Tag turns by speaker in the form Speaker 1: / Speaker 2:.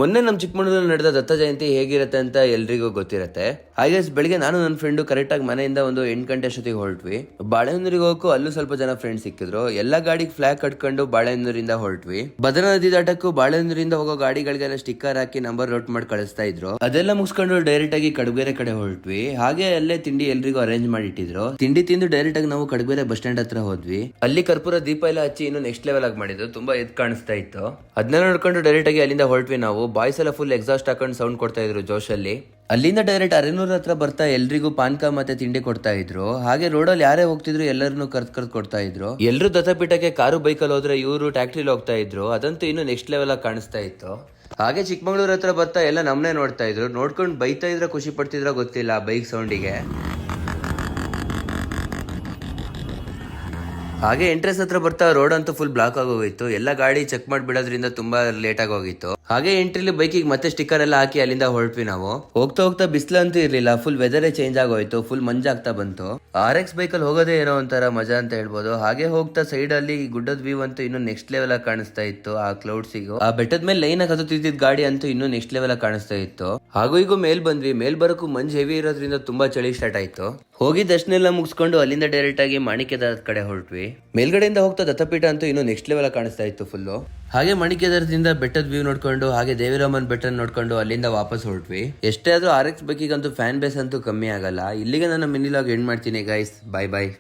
Speaker 1: ಮೊನ್ನೆ ನಮ್ಮ ಚಿಕ್ಕಮಗಳೂರಲ್ಲಿ ನಡೆದ ದತ್ತ ಜಯಂತಿ ಹೇಗಿರುತ್ತೆ ಅಂತ ಎಲ್ರಿಗೂ ಗೊತ್ತಿರುತ್ತೆ. ಹಾಗೆ ಬೆಳಿಗ್ಗೆ ನಾನು ನನ್ನ ಫ್ರೆಂಡು ಕರೆಕ್ಟ್ ಆಗಿ ಮನೆಯಿಂದ ಒಂದು 8 ಗಂಟೆ ಅಷ್ಟೊತ್ತಿಗೆ ಹೊರಟ್ವಿ. ಬಾಳೆಹೊನ್ನೂರಿಗೆ ಹೋಗಕ್ಕೂ ಅಲ್ಲೂ ಸ್ವಲ್ಪ ಜನ ಫ್ರೆಂಡ್ಸ್ ಸಿಕ್ಕಿದ್ರು. ಎಲ್ಲಾ ಗಾಡಿಗೆ ಫ್ಲಾಗ್ ಕಟ್ಕೊಂಡು ಬಾಳೆಹೊನ್ನೂರಿಂದ ಹೊರಟ್ವಿ. ಭದ್ರಾ ನದಿ ದಾಟಕ್ಕೂ ಬಾಳೆಹೊನ್ನೂರಿಂದ ಹೋಗೋ ಗಾಡಿಗಳಿಗೆಲ್ಲ ಸ್ಟಿಕ್ಕರ್ ಹಾಕಿ ನಂಬರ್ ನೋಟ್ ಮಾಡಿ ಕಳಿಸ್ತಾ ಇದ್ರು. ಅದೆಲ್ಲ ಮುಗಿಸ್ಕೊಂಡು ಡೈರೆಕ್ಟ್ ಆಗಿ ಕಡಬೇರೆ ಕಡೆ ಹೊರಟ್ವಿ. ಹಾಗೆ ಅಲ್ಲೇ ತಿಂಡಿ ಎಲ್ರಿಗೂ ಅರೇಂಜ್ ಮಾಡಿ ಇಟ್ಟಿದ್ರು. ತಿಂಡಿ ತಿಂದು ಡೈರೆಕ್ಟ್ ಆಗಿ ನಾವು ಕಡಬೇರೆ ಬಸ್ ಸ್ಟ್ಯಾಂಡ್ ಹತ್ರ ಹೋದ್ವಿ. ಅಲ್ಲಿ ಕರ್ಪೂರ ದೀಪ ಎಲ್ಲ ಹಚ್ಚಿ ಇನ್ನು ನೆಕ್ಸ್ಟ್ ಲೆವೆಲ್ ಆಗಿ ಮಾಡಿದ್ರು. ತುಂಬಾ ಎದ್ ಕಾಣಿಸ್ತಾ ಇತ್ತು. ಅದನ್ನೆಲ್ಲ ನೋಡ್ಕೊಂಡು ಡೈರೆಕ್ಟ್ ಆಗಿ ಅಲ್ಲಿಂದ ಹೊರಟ್ವಿ ನಾವು. ಬಾಯ್ಸ್ ಎಲ್ಲ ಫುಲ್ ಎಕ್ಸಾಸ್ಟ್ ಹಾಕೊಂಡು ಸೌಂಡ್ ಕೊಡ್ತಾ ಇದ್ರು ಜೋಶಲ್ಲಿ. ಅಲ್ಲಿಂದ ಡೈರೆಕ್ಟ್ ಅರೆನೂರ್ ಹತ್ರ ಬರ್ತಾ ಎಲ್ರಿಗೂ ಪಾನ್ಕ ಮತ್ತೆ ತಿಂಡಿ ಕೊಡ್ತಾ ಇದ್ರು. ಹಾಗೆ ರೋಡಲ್ಲಿ ಯಾರೇ ಹೋಗ್ತಿದ್ರು ಎಲ್ಲರನ್ನು ಕರ್ದ್ ಕೊಡ್ತಾ ಇದ್ರು. ಎಲ್ರು ದತ್ತಪೀಠಕ್ಕೆ ಕಾರು ಬೈಕಲ್ಲಿ ಹೋದ್ರೆ ಇವರು ಟ್ಯಾಕ್ಟ್ರಿಲಿ ಹೋಗ್ತಾ ಇದ್ರು. ಅದಂತೂ ಇನ್ನು ನೆಕ್ಸ್ಟ್ ಲೆವೆಲ್ ಆಗಿ ಕಾಣಿಸ್ತಾ ಇತ್ತು. ಹಾಗೆ ಚಿಕ್ಕಮಗಳೂರ್ ಹತ್ರ ಬರ್ತಾ ಎಲ್ಲ ನಮ್ನೆ ನೋಡ್ತಾ ಇದ್ರು. ನೋಡ್ಕೊಂಡು ಬೈತಾ ಇದ್ರ ಖುಷಿ ಪಡ್ತಿದ್ರ ಗೊತ್ತಿಲ್ಲ ಬೈಕ್ ಸೌಂಡಿಗೆ. ಹಾಗೆ ಎಂಟ್ರೆನ್ಸ್ ಹತ್ರ ಬರ್ತಾ ರೋಡ್ ಅಂತೂ ಫುಲ್ ಬ್ಲಾಕ್ ಆಗೋಗಿತ್ತು. ಎಲ್ಲ ಗಾಡಿ ಚೆಕ್ ಮಾಡ್ಬಿಡೋದ್ರಿಂದ ತುಂಬಾ ಲೇಟ್ ಆಗಿ ಹೋಗಿತ್ತು. ಹಾಗೆ ಎಂಟ್ರಿಲಿ ಬೈಕಿಗೆ ಮತ್ತೆ ಸ್ಟಿಕ್ಕರ್ ಎಲ್ಲ ಹಾಕಿ ಅಲ್ಲಿಂದ ಹೊರಟ್ವಿ ನಾವು. ಹೋಗ್ತಾ ಹೋಗ್ತಾ ಬಿಸಿಲು ಅಂತೂ ಇರ್ಲಿಲ್ಲ. ಫುಲ್ ವೆದರೇ ಚೇಂಜ್ ಆಗೋಯ್ತು. ಫುಲ್ ಮಂಜಾಗ್ತಾ ಬಂತು. RX ಬೈಕಲ್ಲಿ ಹೋಗೋದೇ ಏನೋ ಒಂಥರ ಮಜಾ ಅಂತ ಹೇಳ್ಬೋದು. ಹಾಗೆ ಹೋಗ್ತಾ ಸೈಡ್ ಅಲ್ಲಿ ಗುಡ್ಡದ ವ್ಯೂ ಅಂತೂ ಇನ್ನು ನೆಕ್ಸ್ಟ್ ಲೆವೆಲ್ ಆಗಿ ಕಾಣಿಸ್ತಾ ಇತ್ತು. ಆ ಕ್ಲೌಡ್ಸಿಗೂ ಆ ಬೆಟ್ಟದ ಮೇಲೆ ಲೈನ್ ಆಗಿ ಹತ್ತುತ್ತಿದ್ದ ಗಾಡಿ ಅಂತೂ ಇನ್ನು ನೆಕ್ಸ್ಟ್ ಲೆವೆಲ್ ಆಗಿ ಕಾಣಿಸ್ತಾ ಇತ್ತು. ಹಾಗೂ ಈಗ ಮೇಲ್ ಬಂದ್ವಿ. ಮೇಲ್ ಬರೋಕ್ಕೂ ಮಂಜ್ ಹೆವಿ ಇರೋದ್ರಿಂದ ತುಂಬಾ ಚಳಿ ಸ್ಟಾರ್ಟ್ ಆಯ್ತು. ಹೋಗಿ ದರ್ಶನ ಎಲ್ಲ ಮುಗಿಸ್ಕೊಂಡು ಅಲ್ಲಿಂದ ಡೈರೆಕ್ಟ್ ಆಗಿ ಮಾಣಿಕ್ಯದಾರದ ಕಡೆ ಹೊರಟ್ವಿ. ಮೇಲ್ಗಡೆಯಿಂದ ಹೋಗ್ತಾ ದತ್ತಪೀಠ ಅಂತೂ ಇನ್ನು ನೆಕ್ಸ್ಟ್ ಲೆವೆಲ್ ಆಗಿ ಕಾಣಿಸ್ತಾ ಇತ್ತು ಫುಲ್ಲು. ಹಾಗೆ ಮಾಣಿಕ್ಯದಾರದಿಂದ ಬೆಟ್ಟದ ವ್ಯೂ ನೋಡ್ಕೊಂಡು ಹಾಗೆ ದೇವಿರಾಮನ್ ಬೆಟ್ಟ ನೋಡ್ಕೊಂಡು ಅಲ್ಲಿಂದ ವಾಪಸ್ ಹೊರಟ್ವಿ. ಎಷ್ಟೇ ಆದ್ರೂ RX ಬೈಕಿಗಂತೂ ಫ್ಯಾನ್ ಬೇಸ್ ಅಂತೂ ಕಮ್ಮಿ ಆಗಲ್ಲ. ಇಲ್ಲಿಗೆ ನನ್ನ ಮಿನಿ ಲಾಗ್ ಎಂಡ್ ಮಾಡ್ತೀನಿ ಗೈಸ್. ಬಾಯ್ ಬಾಯ್.